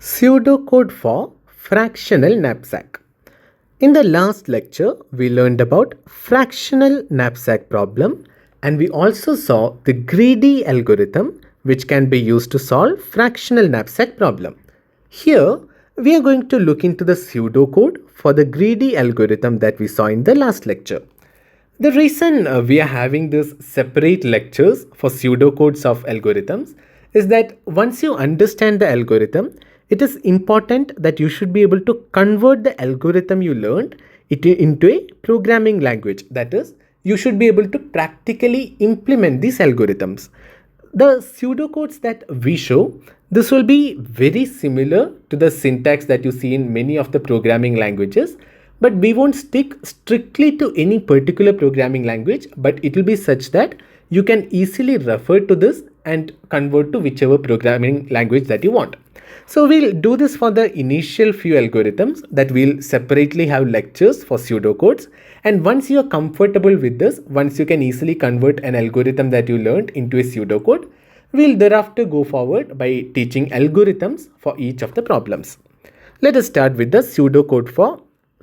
Pseudocode for Fractional Knapsack. In the last lecture, we learned about fractional knapsack problem, and we also saw the greedy algorithm which can be used to solve fractional knapsack problem. Here, we are going to look into the pseudocode for the greedy algorithm that we saw in the last lecture. The reason we are having these separate lectures for pseudocodes of algorithms is that once you understand the algorithm, it is important that you should be able to convert the algorithm you learned into a programming language. That is, you should be able to practically implement these algorithms. The pseudocodes that we show, this will be very similar to the syntax that you see in many of the programming languages, but we won't stick strictly to any particular programming language, but it will be such that you can easily refer to this and convert to whichever programming language that you want. So we'll do this for the initial few algorithms that we'll separately have lectures for pseudocodes. And once you're comfortable with this, once you can easily convert an algorithm that you learned into a pseudocode, we'll thereafter go forward by teaching algorithms for each of the problems. Let us start with the pseudocode for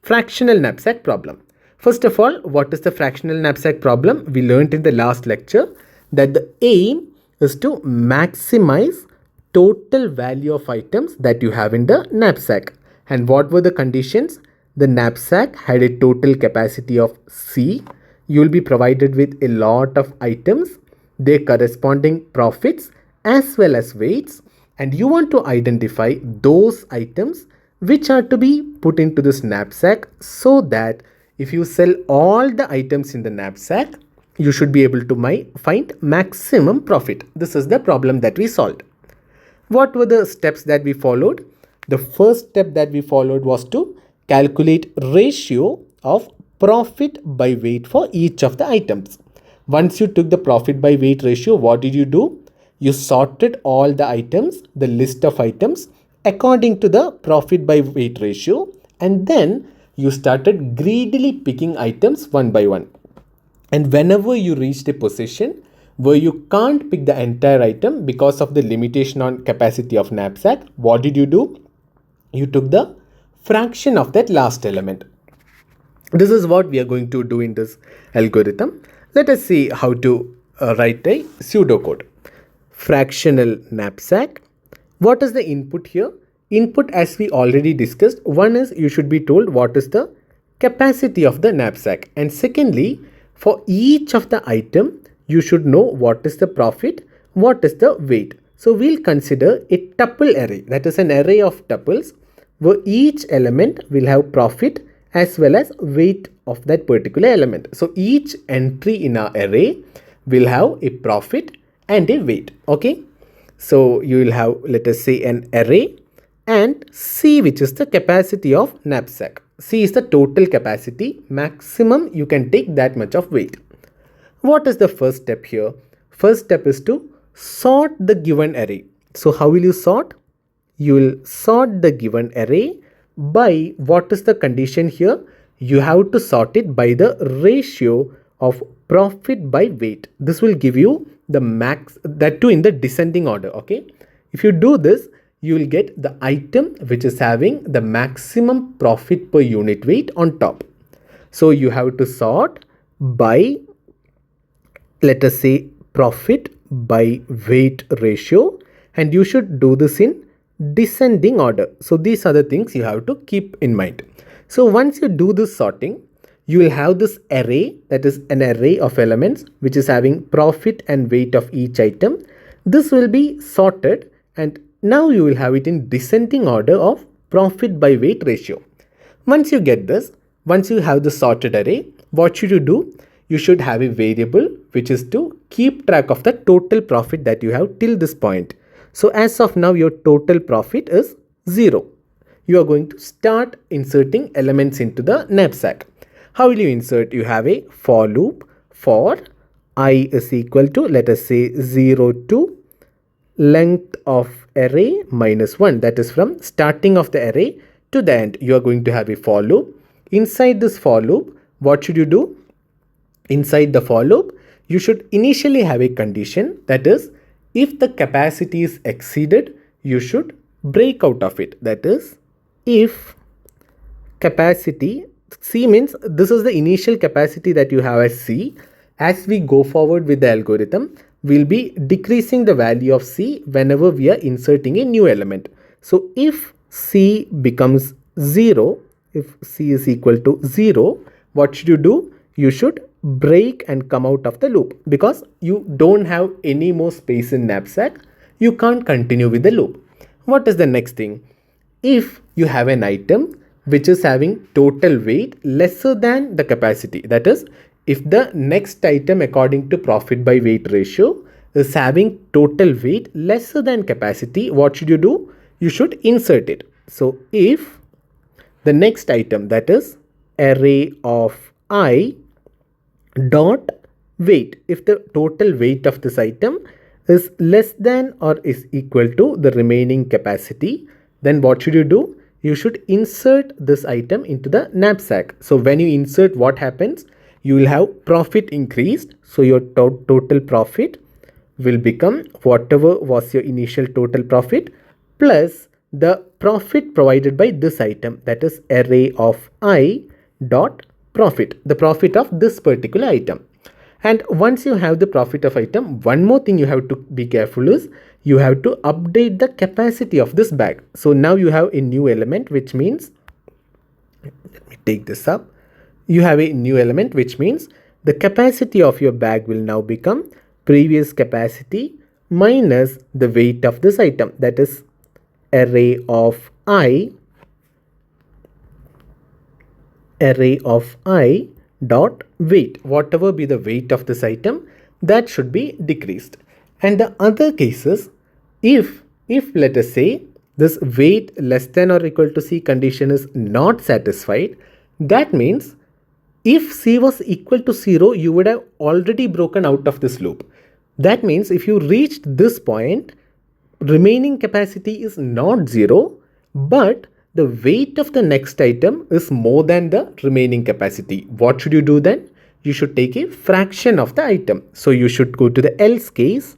fractional knapsack problem. First of all, what is the fractional knapsack problem? We learned in the last lecture that the aim is to maximize total value of items that you have in the knapsack. And what were the conditions? The knapsack had a total capacity of C. You will be provided with a lot of items, their corresponding profits as well as weights, and you want to identify those items which are to be put into this knapsack so that if you sell all the items in the knapsack, you should be able to find maximum profit. This is the problem that we solved. What were the steps that we followed? The first step that we followed was to calculate ratio of profit by weight for each of the items. Once you took the profit by weight ratio, what did you do? You sorted all the items, the list of items, according to the profit by weight ratio, and then you started greedily picking items one by one. And whenever you reached a position where you can't pick the entire item because of the limitation on capacity of knapsack, what did you do? You took the fraction of that last element. This is what we are going to do in this algorithm. Let us see how to write a pseudocode. Fractional knapsack. What is the input here? Input, as we already discussed, one is you should be told what is the capacity of the knapsack, and secondly, for each of the item, you should know what is the profit, what is the weight. So we'll consider a tuple array, that is an array of tuples where each element will have profit as well as weight of that particular element. So each entry in our array will have a profit and a weight. Okay. So you will have, let us say, an array and C, which is the capacity of knapsack. C is the total capacity. Maximum you can take that much of weight. What is the first step here? First step is to sort the given array. So how will you sort? You will sort the given array by, what is the condition here? You have to sort it by the ratio of profit by weight. This will give you the max, that too in the descending order. Okay. If you do this, you will get the item which is having the maximum profit per unit weight on top. So you have to sort by, let us say, profit by weight ratio, and you should do this in descending order. So these are the things you have to keep in mind. So once you do this sorting, you will have this array, that is an array of elements which is having profit and weight of each item. This will be sorted, and now you will have it in descending order of profit by weight ratio. Once you get this, once you have the sorted array, what should you do? You should have a variable which is to keep track of the total profit that you have till this point. So as of now, your total profit is 0. You are going to start inserting elements into the knapsack. How will you insert? You have a for loop for I is equal to, let us say, 0 to length of array minus 1. That is from starting of the array to the end. You are going to have a for loop. Inside this for loop, what should you do? Inside the for loop, you should initially have a condition, that is, if the capacity is exceeded, you should break out of it. That is, if capacity C means this is the initial capacity that you have as C. As we go forward with the algorithm, we'll be decreasing the value of C whenever we are inserting a new element. So if C becomes 0, if C is equal to 0, what should you do? You should break and come out of the loop, because you don't have any more space in knapsack. You can't continue with the loop. What is the next thing? If you have an item which is having total weight lesser than the capacity, that is, if the next item according to profit by weight ratio is having total weight lesser than capacity, what should you do? You should insert it. So if the next item, that is array of I dot weight, if the total weight of this item is less than or is equal to the remaining capacity, then what should you do? You should insert this item into the knapsack. So when you insert, what happens? You will have profit increased. So your total profit will become whatever was your initial total profit plus the profit provided by this item, that is array of I dot profit, the profit of this particular item. And once you have the profit of item, one more thing you have to be careful is you have to update the capacity of this bag. So now you have a new element, which means, let me take this up. You have a new element, which means the capacity of your bag will now become previous capacity minus the weight of this item, that is array of I dot weight. Whatever be the weight of this item, that should be decreased. And the other cases, if let us say this weight less than or equal to C condition is not satisfied, that means if C was equal to 0, you would have already broken out of this loop. That means if you reached this point, remaining capacity is not 0, but the weight of the next item is more than the remaining capacity. What should you do then? You should take a fraction of the item. So you should go to the else case.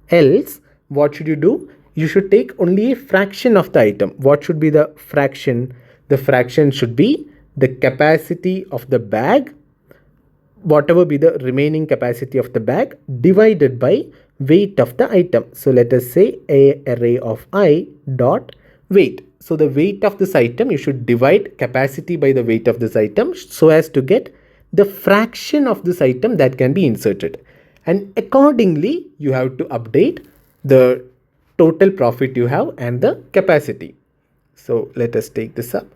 Else, what should you do? You should take only a fraction of the item. What should be the fraction? The fraction should be the capacity of the bag, whatever be the remaining capacity of the bag, divided by weight of the item. So let us say a array of I dot weight. So the weight of this item, you should divide capacity by the weight of this item so as to get the fraction of this item that can be inserted. And accordingly, you have to update the total profit you have and the capacity. So let us take this up.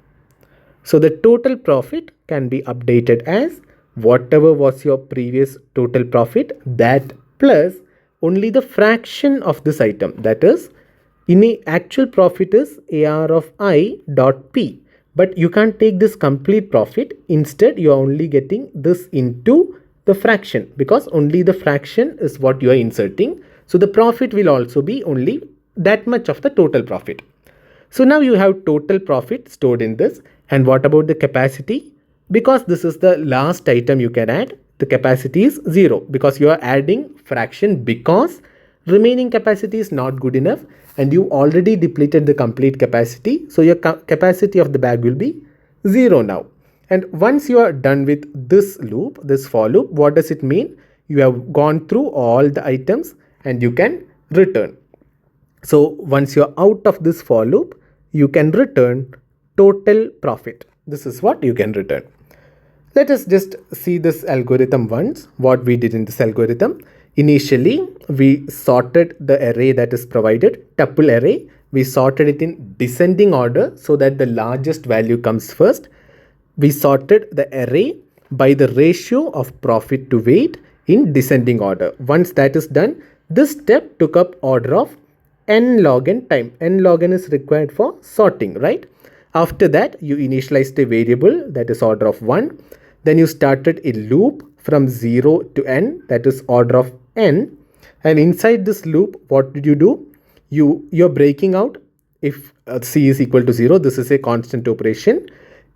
So the total profit can be updated as whatever was your previous total profit, that plus only the fraction of this item, that is in the actual profit is AR of I dot P, but you can't take this complete profit. Instead, you are only getting this into the fraction, because only the fraction is what you are inserting. So the profit will also be only that much of the total profit. So now you have total profit stored in this. And what about the capacity? Because this is the last item you can add, the capacity is 0, because you are adding fraction because remaining capacity is not good enough and you already depleted the complete capacity. So your capacity of the bag will be 0 now. And once you are done with this loop, this for loop, what does it mean? You have gone through all the items and you can return. So once you are out of this for loop, you can return total profit. This is what you can return. Let us just see this algorithm once, what we did in this algorithm. Initially, we sorted the array that is provided, tuple array. We sorted it in descending order so that the largest value comes first. We sorted the array by the ratio of profit to weight in descending order. Once that is done, this step took up order of n log n time. N log n is required for sorting, right? After that, you initialized a variable that is order of 1. Then you started a loop from 0 to n, that is order of n. And inside this loop, what did you do? You're breaking out if c is equal to 0. This is a constant operation.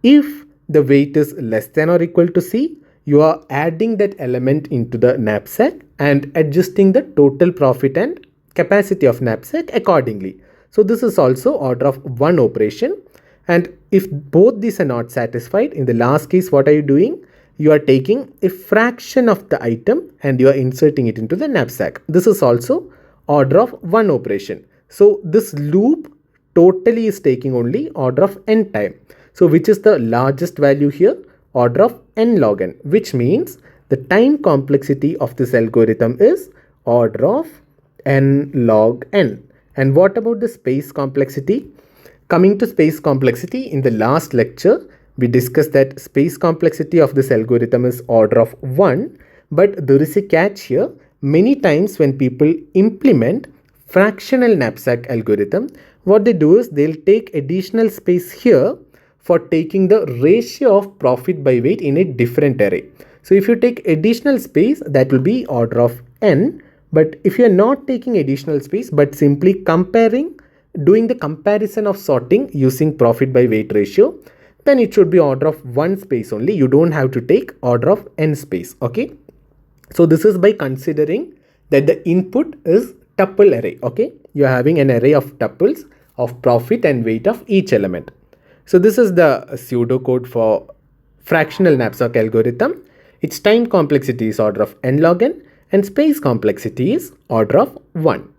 If the weight is less than or equal to c, you are adding that element into the knapsack and adjusting the total profit and capacity of knapsack accordingly. So this is also order of 1 operation. And if both these are not satisfied, in the last case, what are you doing? You are taking a fraction of the item and you are inserting it into the knapsack. This is also order of 1 operation. So this loop totally is taking only order of n time. So which is the largest value here? Order of n log n, which means the time complexity of this algorithm is order of n log n. And what about the space complexity? Coming to space complexity, in the last lecture, we discussed that space complexity of this algorithm is order of 1, but there is a catch here. Many times when people implement fractional knapsack algorithm, what they do is they'll take additional space here for taking the ratio of profit by weight in a different array. So if you take additional space, that will be order of n. But if you are not taking additional space but simply doing the comparison of sorting using profit by weight ratio, then it should be order of 1 space only. You don't have to take order of n space. Okay. So this is by considering that the input is tuple array. Okay. You're having an array of tuples of profit and weight of each element. So this is the pseudocode for fractional knapsack algorithm. Its time complexity is order of n log n and space complexity is order of 1.